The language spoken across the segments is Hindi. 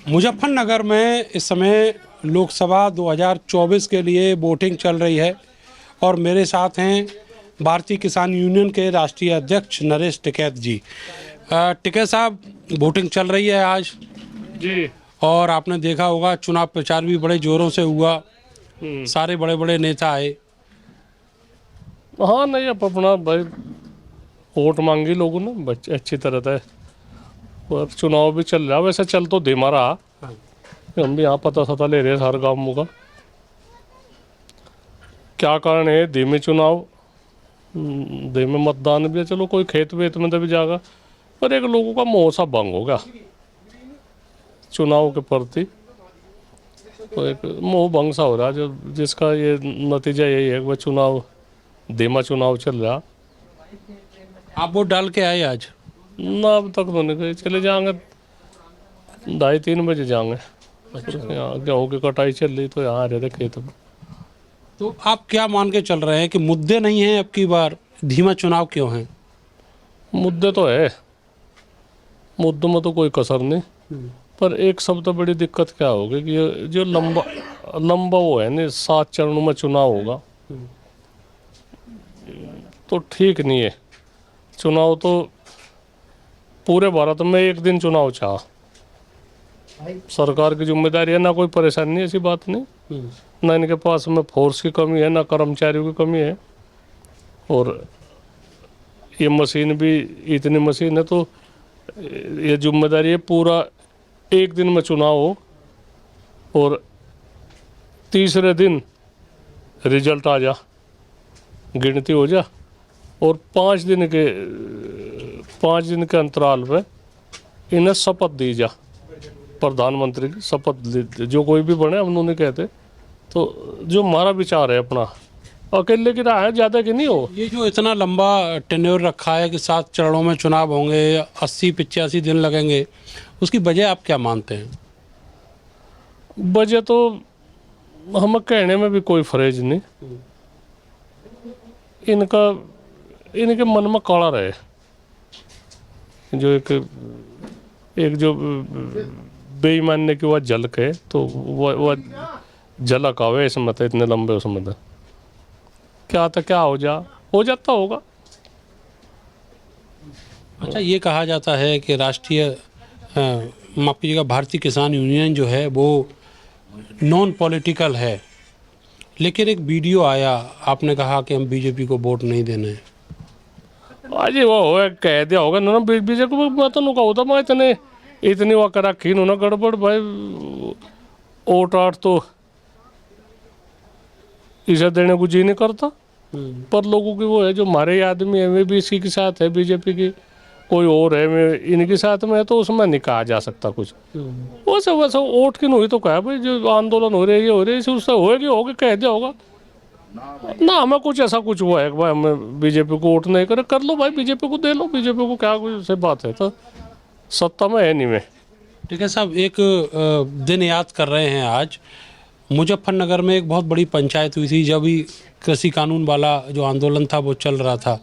मुजफ्फरनगर में इस समय लोकसभा 2024 के लिए वोटिंग चल रही है और मेरे साथ हैं भारतीय किसान यूनियन के राष्ट्रीय अध्यक्ष नरेश टिकैत जी। टिकैत साहब, वोटिंग चल रही है आज जी। और आपने देखा होगा चुनाव प्रचार भी बड़े जोरों से हुआ, सारे बड़े बड़े नेता आए। हाँ, नहीं अब अपना भाई वोट मांगी लोगों ने बच्चे अच्छी तरह से। और चुनाव भी चल रहा, वैसे चल तो धीमा रहा। हम भी यहाँ पता ले रहे हैं हर गाँव का क्या कारण है। धीमे चुनाव, धीमे मतदान भी है। चलो कोई खेत वेत में तो भी जाएगा, पर एक लोगों का मोह सा भंग हो गया चुनाव के प्रति। तो एक मोह भंग सा हो रहा है जो जिसका ये नतीजा यही है कि वह चुनाव धीमा चुनाव चल रहा। आप वोट डाल के आए आज? ना अब तक तो नहीं गए, चले जाएंगे 2:30-3 बजे जाएंगे। यहाँ गेहूँ की कटाई चल रही तो यहाँ आ रहे थे खेत में। तो आप क्या मान के चल रहे हैं कि मुद्दे नहीं हैं अब की बार, धीमा चुनाव क्यों है? मुद्दे तो है, मुद्दों में तो कोई कसर नहीं, पर एक सबसे बड़ी दिक्कत क्या होगी कि ये जो लंबा वो है ना, 7 चरणों में चुनाव होगा तो ठीक नहीं है। चुनाव तो पूरे भारत में एक दिन चुनाव चाह, सरकार की जिम्मेदारी है। ना कोई परेशानी नहीं, ऐसी बात नहीं। ना इनके पास में फोर्स की कमी है, ना कर्मचारियों की कमी है। और ये मशीन भी इतनी मशीन है तो ये जिम्मेदारी है पूरा एक दिन में चुनाव हो और तीसरे दिन रिजल्ट आ जा, गिनती हो जा, और 5 दिन के अंतराल पे इन्हें शपथ दी जा। प्रधानमंत्री की शपथ जो कोई भी बने, हम उन्होंने कहते। तो जो हमारा विचार है अपना, अकेले की राह है, ज़्यादा की नहीं हो। ये जो इतना लंबा टेन्योर रखा है कि 7 चरणों में चुनाव होंगे, 80-85 दिन लगेंगे, उसकी वजह आप क्या मानते हैं? वजह तो हम कहने में भी कोई फरेज नहीं। इनके मन में काला रहे, जो एक जो बेईमानने की वह झलक है, तो वह झलक आवे इसमें तो इतने लंबे उसमें तो क्या था, क्या हो जाता होगा। अच्छा, ये कहा जाता है कि माफ कीजिएगा, भारतीय किसान यूनियन जो है वो नॉन पॉलिटिकल है, लेकिन एक वीडियो आया, आपने कहा कि हम बीजेपी को वोट नहीं देने। आज वो हो कह दिया होगा ना बीजेपी को। मैं तो नुका होता, मैं इतनी वो करा खी ना गड़बड़ भाई। वोट आठ तो इसे देने को जी नहीं करता, पर लोगों की वो है जो हमारे आदमी है वे भी इसी के साथ है, बीजेपी की कोई और है मैं इनके साथ में है, तो उसमें नहीं कहा जा सकता कुछ। वैसे वोट की नहीं हुई तो कहा भाई जो आंदोलन हो रही है हो रही है, उससे होगी कह दिया होगा ना। हमें कुछ ऐसा कुछ हुआ है कि भाई हमें बीजेपी को वोट नहीं करे, कर लो भाई बीजेपी को दे लो, बीजेपी को क्या कोई से बात है। तो सत्ता में है नहीं मैं। ठीक है साहब, एक दिन याद कर रहे हैं आज। मुजफ्फरनगर में एक बहुत बड़ी पंचायत हुई थी जब भी कृषि कानून वाला जो आंदोलन था वो चल रहा था।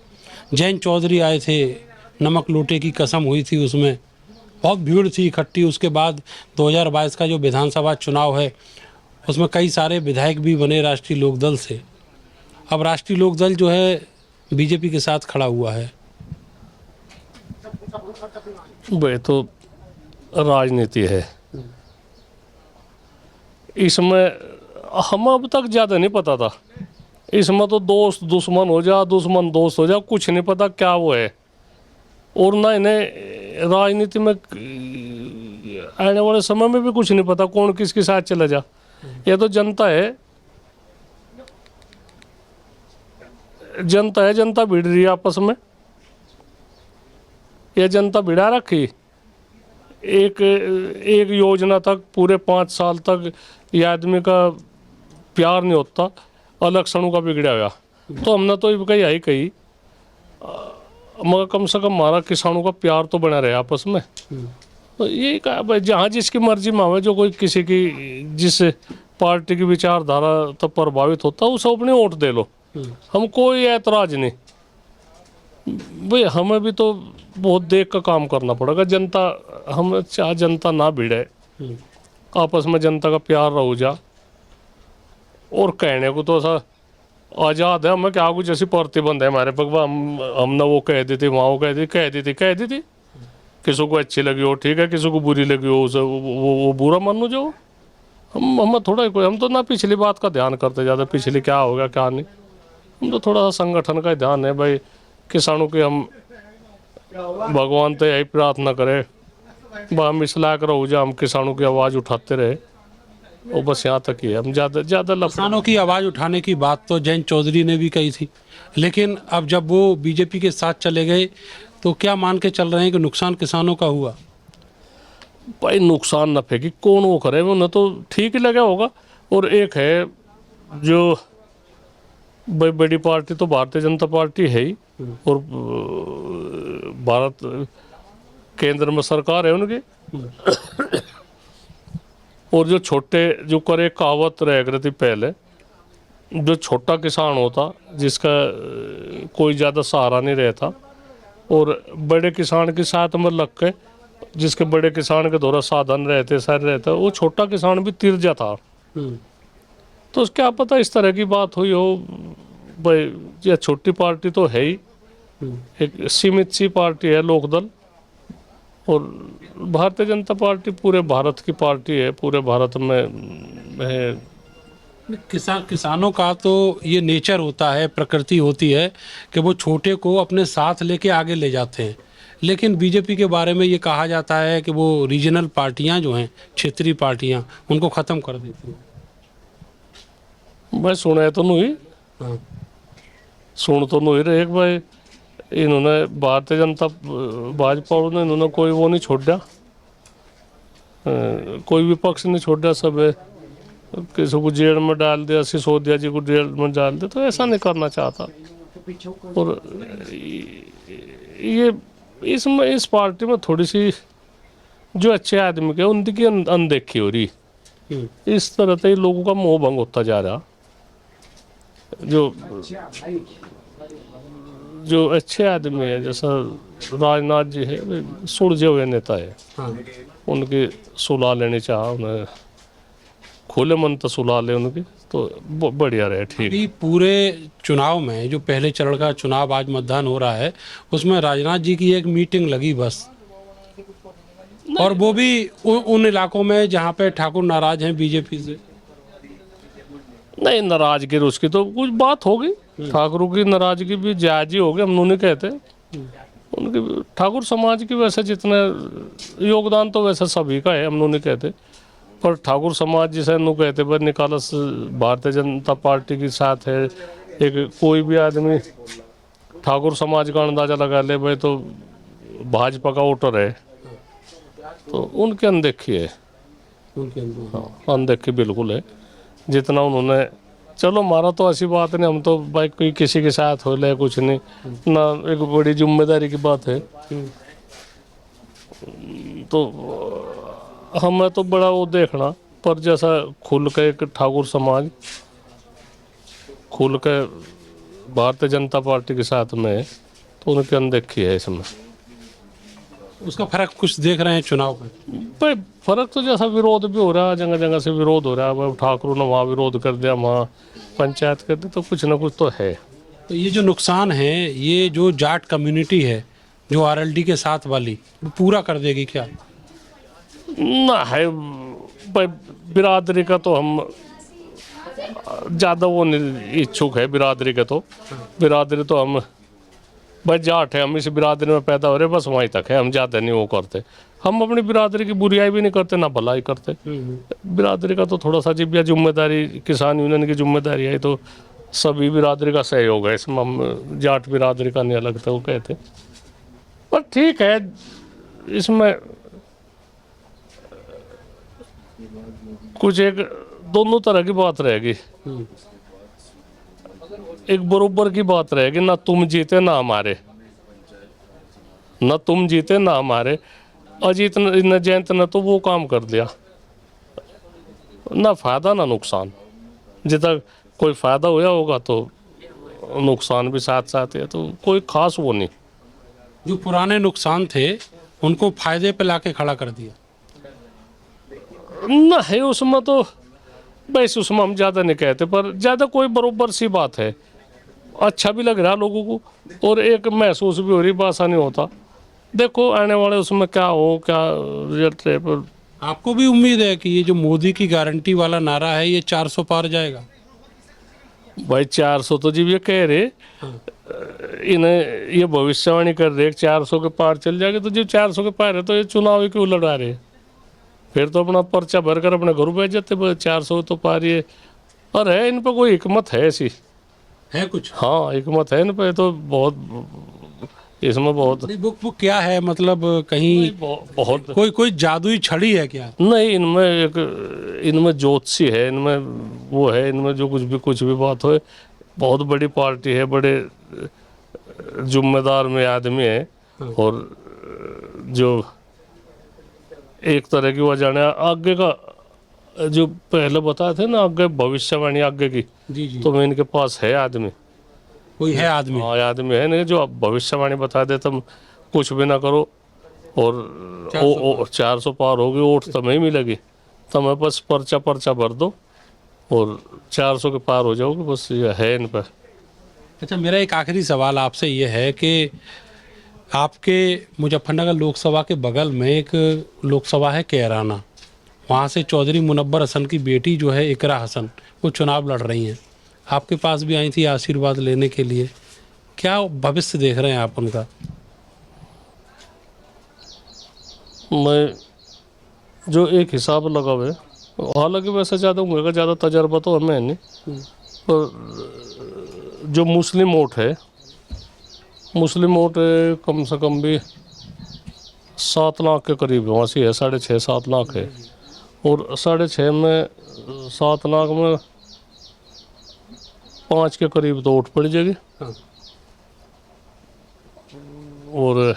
जैन चौधरी आए थे, नमक लोटे की कसम हुई थी, उसमें बहुत भीड़ थी इकट्ठी। उसके बाद 2022 का जो विधानसभा चुनाव है उसमें कई सारे विधायक भी बने राष्ट्रीय लोकदल से। अब राष्ट्रीय लोकदल जो है बीजेपी के साथ खड़ा हुआ है। भाई तो राजनीति है, इसमें हम अब तक ज़्यादा नहीं पता था। इसमें तो दोस्त दुश्मन हो जा, दुश्मन दोस्त हो जा, कुछ नहीं पता क्या वो है। और ना इन्हें राजनीति में आने वाले समय में भी कुछ नहीं पता कौन किसके साथ चला जा। ये तो जनता है, जनता भिड़ रही है आपस में। ये जनता भिड़ा रखी एक योजना तक, पूरे 5 साल तक ये आदमी का प्यार नहीं होता, इलेक्शनों का बिगड़ा हुआ। तो हमने तो यही कही मगर कम से कम हमारा किसानों का प्यार तो बना रहे आपस में। तो यही कहा भाई जहाँ जिसकी मर्जी में आवे, जो कोई किसी की जिस पार्टी की विचारधारा तो प्रभावित होता है उसे अपने वोट दे लो, हम कोई ऐतराज नहीं। भाई हमें भी तो बहुत देख का काम करना पड़ेगा। जनता, हम चाहे जनता ना भिड़े, आपस में जनता का प्यार रहो जा। और कहने को तो ऐसा आज़ाद है, हमें क्या कुछ ऐसी प्रतिबंध है हमारे पर, हमने वो कह दी थी, वहाँ वो कह दी थी। किसी को अच्छी लगी हो ठीक है, किसी को बुरी लगी हो उसे वो बुरा मान जो। हम थोड़ा कोई, हम तो ना पिछली बात का ध्यान करते ज़्यादा, पिछली क्या होगा क्या नहीं। हम तो थोड़ा सा संगठन का ध्यान है भाई, किसानों की हम भगवान तो यही प्रार्थना करें हम इस लायक रहो जा, हम किसानों की आवाज़ उठाते रहे। और बस यहाँ तक ही है, हम ज़्यादा किसानों की आवाज़ उठाने की बात तो जयंत चौधरी ने भी कही थी, लेकिन अब जब वो बीजेपी के साथ चले गए तो क्या मान के चल रहे हैं कि नुकसान किसानों का हुआ? भाई नुकसान नफे की कौन वो करे, उन्हें तो ठीक ही लगा होगा। और एक है जो भाई बड़ी पार्टी तो भारतीय जनता पार्टी है ही, और भारत केंद्र में सरकार है उनकी। और जो छोटे जो करे, कहावत रह गई थी पहले, जो छोटा किसान होता जिसका कोई ज़्यादा सहारा नहीं रहता, और बड़े किसान के साथ में लग के जिसके बड़े किसान के द्वारा साधन रहते सारे रहते, वो छोटा किसान भी तिर जाता। तो क्या पता इस तरह की बात हुई हो भाई। ये छोटी पार्टी तो है ही, एक सीमित सी पार्टी है लोकदल, और भारतीय जनता पार्टी पूरे भारत की पार्टी है, पूरे भारत में है। किसानों का तो ये नेचर होता है, प्रकृति होती है कि वो छोटे को अपने साथ लेके आगे ले जाते हैं। लेकिन बीजेपी के बारे में ये कहा जाता है कि वो रीजनल पार्टियां जो हैं, क्षेत्रीय पार्टियां, उनको ख़त्म कर देती हैं। मैं सुना तो नहीं, हाँ। सुन तो नहीं रहे भाई। इन्होंने भारतीय जनता भाजपा ने इन्होंने कोई वो नहीं छोड़ा, कोई विपक्ष नहीं छोड़ा। सब किसी को जेल में डाल दिया, सिसोदिया जी को जेल में डाल दिया, तो ऐसा नहीं करना चाहता। और ये इसमें इस पार्टी में थोड़ी सी जो अच्छे आदमी के उनकी अनदेखी हो रही, इस तरह से लोगों का मोह भंग होता जा रहा। जो अच्छे आदमी है जैसा राजनाथ जी है, सुलझे हुए नेता है, उनकी सुलह लेनी चाह, उन्हें खुले मन तो सुलह ले उनकी, तो बढ़िया रहे। ठीक अभी पूरे चुनाव में जो पहले चरण का चुनाव आज मतदान हो रहा है, उसमें राजनाथ जी की एक मीटिंग लगी बस, और वो भी उन इलाकों में जहाँ पे ठाकुर नाराज हैं बीजेपी से। नहीं, नाराजगी उसकी तो कुछ बात होगी, ठाकुरों की नाराजगी भी जायज ही होगी, हम नहीं कहते। उनकी ठाकुर समाज की वैसे जितने योगदान तो वैसे सभी का है, हम नहीं कहते। पर ठाकुर समाज जिसे नु कहते भाई निकालस भारतीय जनता पार्टी के साथ है, एक कोई भी आदमी ठाकुर समाज का अंदाजा लगा ले भाई तो भाजपा का वोटर है, तो उनकी अनदेखी है। हाँ, अनदेखी बिल्कुल है। जितना उन्होंने, चलो हमारा तो ऐसी बात नहीं, हम तो भाई कोई किसी के साथ हो ले कुछ नहीं ना, एक बड़ी जिम्मेदारी की बात है। तो हमें तो बड़ा वो देखना, पर जैसा खुल के एक ठाकुर समाज खुल के भारतीय जनता पार्टी के साथ में, तो उनकी अनदेखी है इसमें। उसका फर्क कुछ देख रहे हैं चुनाव में? भाई फर्क तो जैसा विरोध भी हो रहा है, जगह जगह से विरोध हो रहा है, ठाकुर ने वहाँ विरोध कर दिया, वहाँ पंचायत कर दी, तो कुछ ना कुछ तो है। तो ये जो नुकसान है, ये जो जाट कम्युनिटी है जो आरएलडी के साथ वाली, वो पूरा कर देगी क्या? ना है भाई, बिरादरी का तो हम ज़्यादा वो इच्छुक है बिरादरी के, तो बिरादरी तो हम भाई जाट है, हम इस बिरादरी में पैदा हो रहे, बस वहीं तक है, हम ज़्यादा नहीं वो करते। हम अपनी बिरादरी की बुराई भी नहीं करते ना भलाई करते। बिरादरी का तो थोड़ा सा जब जिम्मेदारी किसान यूनियन की जिम्मेदारी है, तो सभी बिरादरी का सहयोग है इसमें, हम जाट बिरादरी का नहीं अलग था वो कहते। पर ठीक है, इसमें कुछ एक दोनों तरह की बात रहेगी। एक बरोबर की बात रहेगी, ना तुम जीते ना हमारे, ना तुम जीते ना हमारे। अजीत ने जयंत ने तो वो काम कर दिया, ना फायदा ना नुकसान। जितना कोई फायदा हुआ होगा तो नुकसान भी साथ साथ है, तो कोई खास वो नहीं। जो पुराने नुकसान थे उनको फायदे पे लाके खड़ा कर दिया। ना है उसमें तो बस उसमें हम ज़्यादा नहीं कहते, पर ज़्यादा कोई बरोबर सी बात है। अच्छा भी लग रहा है लोगों को और एक महसूस भी हो रही, बासा नहीं होता। देखो आने वाले उसमें क्या हो, क्या रिजल्ट है। पर आपको भी उम्मीद है कि ये जो मोदी की गारंटी वाला नारा है ये 400 पार जाएगा? भाई 400 तो जी ये कह रहे, इन्हें ये भविष्यवाणी कर रहे 400 के पार चल जाएगा। तो जो 400 के पार है तो ये चुनाव ही क्यों लड़ा रहे? फिर तो अपना पर्चा भरकर अपने घर बैठ जाते। 400 तो पार ये, और है इन पर कोई हिकमत है ऐसी? है कुछ? हाँ हिकमत है इन पे तो बहुत, इसमें बहुत नहीं, वो क्या है, मतलब कहीं बहुत कोई जादुई छड़ी है क्या? नहीं, इनमें एक, इनमें ज्योतिषी है, इनमें वो है, इनमें जो कुछ भी बात हो। बहुत बड़ी पार्टी है, बड़े जिम्मेदार में आदमी है, और जो एक तरह की वो जाने आगे का, जो पहले बताए थे ना आगे भविष्यवाणी आगे की, जी जी। तो मैं इनके पास है आदमी। कोई है आदमी? हाँ आदमी है ना जो अब भविष्यवाणी बता दे, तुम कुछ भी ना करो और 400 पार होगी, वोट तुम्हें मिलेगी, तुम्हें बस पर्चा भर दो और 400 के पार हो जाओगे। बस ये है इन पर। अच्छा, मेरा एक आखिरी सवाल आपसे ये है कि आपके मुजफ्फरनगर लोकसभा के बगल में एक लोकसभा है कैराना, वहाँ से चौधरी मुनव्वर हसन की बेटी जो है इकरा हसन, वो चुनाव लड़ रही हैं। आपके पास भी आई थी आशीर्वाद लेने के लिए, क्या भविष्य देख रहे हैं आप उनका? मैं जो एक हिसाब लगा हुआ है, हालांकि वैसे ज़्यादा उम्र का ज़्यादा तजर्बा तो हमें नहीं, पर जो मुस्लिम वोट है, मुस्लिम वोट कम से कम भी 7 लाख के करीब वहाँ से है, 6.5-7 लाख है। और 6.5 में 7 लाख में 5 के करीब तो वोट पड़ जाएगी। हाँ। और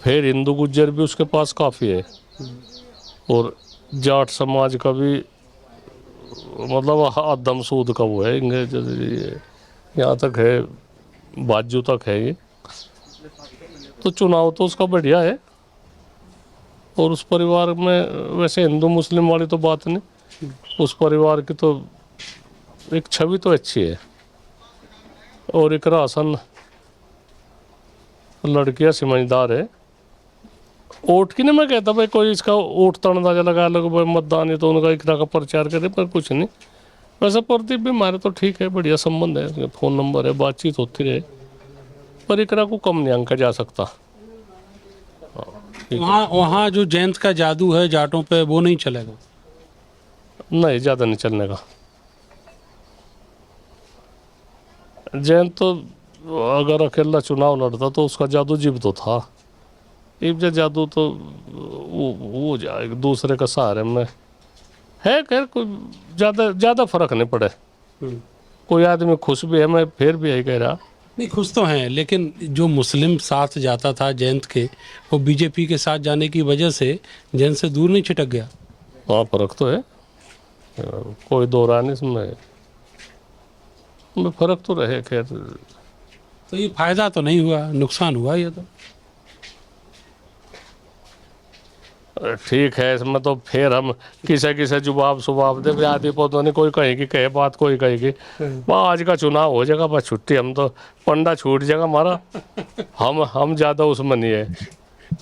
फिर हिंदू गुज्जर भी उसके पास काफ़ी है, और जाट समाज का भी, मतलब आदम सूद का वो है, यहाँ तक है, बाजू तक है ये। तो चुनाव तो उसका बढ़िया है, और उस परिवार में वैसे हिंदू मुस्लिम वाली तो बात नहीं, उस परिवार की तो एक छवि तो अच्छी है। और इकरा हसन लड़कियां समझदार है। वोट की नहीं मैं कहता भाई कोई इसका वोट का अंदाजा लगा लो भाई मतदान है तो उनका इकरा का प्रचार करे, पर कुछ नहीं। वैसे प्रदीप भी हमारे तो ठीक है, बढ़िया संबंध है, फ़ोन नंबर है, बातचीत होती रहे, पर इकरा को कम नहीं आंका जा सकता। वहाँ जो जयंत का जादू है जाटों पे, वो नहीं चलेगा? नहीं ज़्यादा नहीं चलने का। जयंत तो अगर अकेला चुनाव लड़ता तो उसका जादू जीव तो था, इब्जा जादू तो वो जाए दूसरे का सहारे में है। खैर कोई ज़्यादा फर्क नहीं पड़े। कोई आदमी खुश भी है, मैं फिर भी यही कह रहा। नहीं, खुश तो हैं, लेकिन जो मुस्लिम साथ जाता था जयंत के, वो बीजेपी के साथ जाने की वजह से जयंत से दूर नहीं छिटक गया? हाँ फर्क तो है, कोई दो राय नहीं इसमें, फर्क तो रहे। खैर तो ये फायदा तो नहीं हुआ, नुकसान हुआ ये तो। ठीक है, इसमें तो फिर हम किसे जवाब दे, आदि पौधों ने कोई कहेगी कहे बात, कोई कहेगी आज का चुनाव हो जाएगा बस छुट्टी, हम तो पंडा छूट जाएगा हमारा। हम ज़्यादा उसमें नहीं है,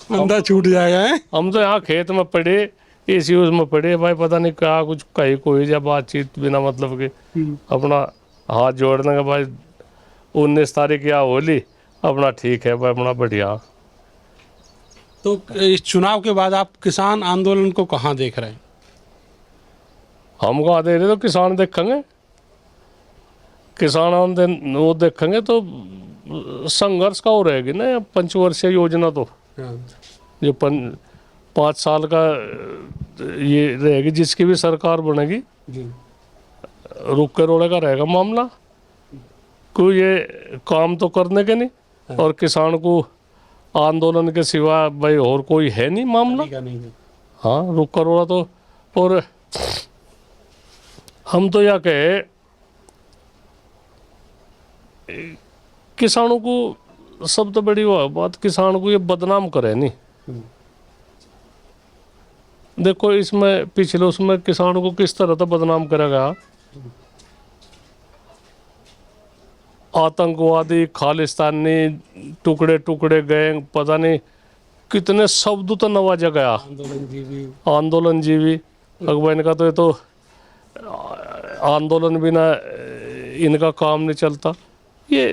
पंडा छूट जाएगा है? हम तो यहाँ खेत में पड़े, इसी उसमें पड़े भाई, पता नहीं क्या कुछ कहीं कोई या बातचीत बिना मतलब के अपना हाथ जोड़ने का भाई 19 तारीख या होली अपना ठीक है भाई, अपना बढ़िया। तो इस चुनाव के बाद आप किसान आंदोलन को कहाँ देख रहे हैं? हम कहाँ दे रहे, तो किसान देखेंगे, किसान आंदोलन वो देखेंगे तो संघर्ष का हो रहेगी ना। पंचवर्षीय योजना तो जो 5 साल का ये रहेगी, जिसकी भी सरकार बनेगी रुक के रोड़े का रहेगा मामला। कोई ये काम तो करने के नहीं, और किसान को आंदोलन के सिवा भाई और कोई है नहीं मामला। हाँ रुक कर रोड़ा तो, और हम तो यह कहे किसानों को सबसे बड़ी वो बात, किसान को ये बदनाम करे नहीं। देखो इसमें पिछले उसमें किसानों को किस तरह से बदनाम करा गया। आतंकवादी, खालिस्तानी, टुकड़े टुकड़े गैंग, पता नहीं कितने शब्द तो नवाजा गया। आंदोलन जीवी अकबर, इनका तो ये तो आंदोलन बिना इनका काम नहीं चलता। ये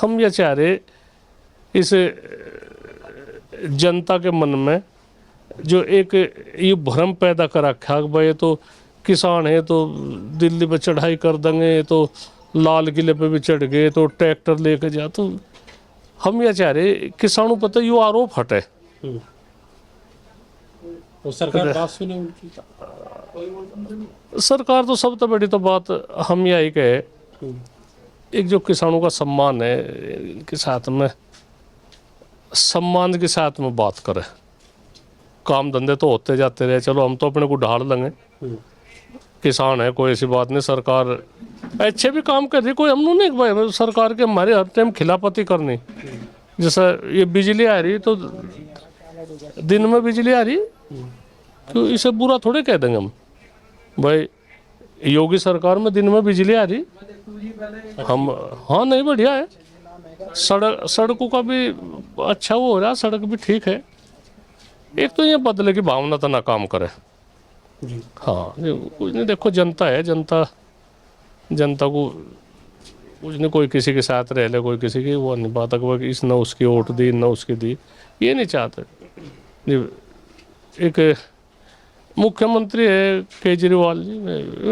हम ये चाह रहे इस जनता के मन में जो एक ये भ्रम पैदा कर रखा है भाई ये तो किसान है तो दिल्ली पे चढ़ाई कर देंगे, तो लाल किले पे भी चढ़ गए, तो ट्रैक्टर लेके जा, तो हम ये चाह रहे किसानों पर तो यो आरोप हटे। तो सरकार बात सुने उनकी। सरकार तो सबसे बड़ी तो बात हम यही कहे, एक जो किसानों का सम्मान है इनके साथ में सम्मान के साथ में बात करे। काम धंधे तो होते जाते रहे, चलो हम तो अपने को ढाल लेंगे, किसान है कोई ऐसी बात नहीं। सरकार अच्छे भी काम कर रही, कोई हम नहीं भाई सरकार के हमारे हर टाइम खिलाफती करनी। जैसा ये बिजली आ रही तो दिन में बिजली आ रही तो इसे बुरा थोड़े कह देंगे हम भाई योगी सरकार में दिन में बिजली आ रही हम, हाँ नहीं बढ़िया है। सड़कों का भी अच्छा वो हो रहा, सड़क भी ठीक है। एक तो ये बदले की भावना तो ना काम करे। हाँ कुछ नहीं, देखो जनता है, जनता को कुछ नहीं, कोई किसी के साथ रह ले, कोई किसी की वो नहीं बात है इस ना उसकी वोट दी ना उसकी दी, ये नहीं चाहते। एक मुख्यमंत्री है केजरीवाल जी,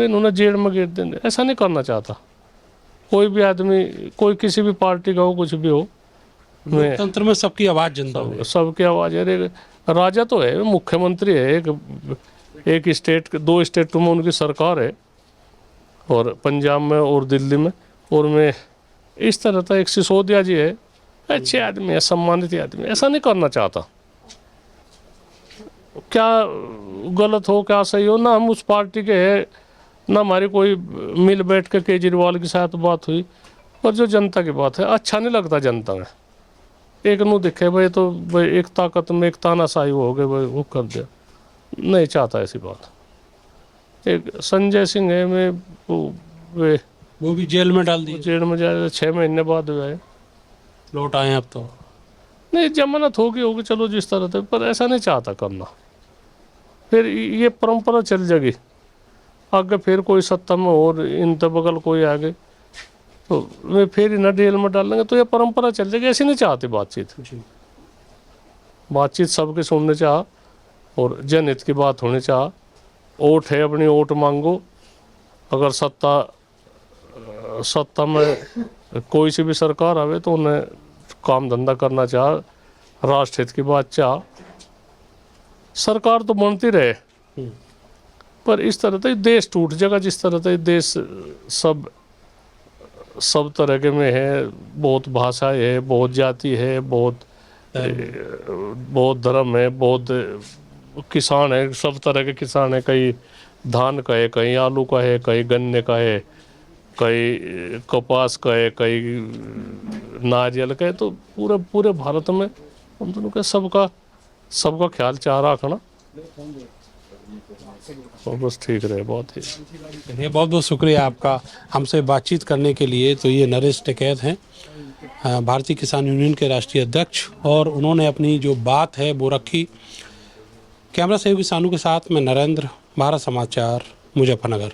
इन्होंने जेल में गिर देने, ऐसा नहीं करना चाहता कोई भी आदमी, कोई किसी भी पार्टी का हो, कुछ भी हो। लोकतंत्र में सबकी आवाज़ जनता में, सबकी आवाज़ है। राजा तो है, मुख्यमंत्री है, एक स्टेट, दो स्टेटों में उनकी सरकार है, और पंजाब में और दिल्ली में। और मैं इस तरह का एक सिसोदिया जी है, अच्छे आदमी है, सम्मानित आदमी, ऐसा नहीं करना चाहता। क्या गलत हो क्या सही हो, ना हम उस पार्टी के है, ना हमारी कोई मिल बैठ के केजरीवाल के साथ बात हुई। और जो जनता की बात है, अच्छा नहीं लगता जनता में एक नु दिखे भाई तो भाई एक ताकत में एक तानाशाही हो गए भाई वो कर दिया, नहीं चाहता ऐसी बात। एक संजय सिंह है, मैं वो भी जेल में डाल दिए, जेल में जाए 6 महीने बाद आए, लौट आए अब तो। नहीं जमानत होगी चलो जिस तरह से, पर ऐसा नहीं चाहता करना। फिर ये परंपरा चल जाएगी आगे, फिर कोई सत्ता में और इन बगल कोई आगे तो वे फिर इन्हें जेल में डालेंगे, तो ये परंपरा चल जाएगी। ऐसी नहीं चाहती बातचीत सबके सुनने चाह, और जनहित की बात होनी चाह। वोट है अपनी, वोट मांगो। अगर सत्ता में कोई सी भी सरकार आवे तो उन्हें काम धंधा करना चाह, राष्ट्र हित की बात चाह। सरकार तो बनती रहे, पर इस तरह से देश टूट जाएगा जिस तरह से देश सब तरह के में है, बहुत भाषाएं है, बहुत जाति है, बहुत धर्म है, बहुत किसान है, सब तरह के किसान है। कहीं धान का है, कहीं आलू का है, कहीं गन्ने का है, कहीं कपास का है, कहीं नारियल का है। तो पूरे भारत में हम दोनों के सबका ख्याल चाह रखना, तो बस ठीक रहे। बहुत ही बहुत बहुत शुक्रिया आपका हमसे बातचीत करने के लिए। तो ये नरेश टिकैत हैं, भारतीय किसान यूनियन के राष्ट्रीय अध्यक्ष, और उन्होंने अपनी जो बात है वो रखी। कैमरा सहयोगी सानू के साथ मैं नरेंद्र, भारत समाचार, मुजफ्फरनगर।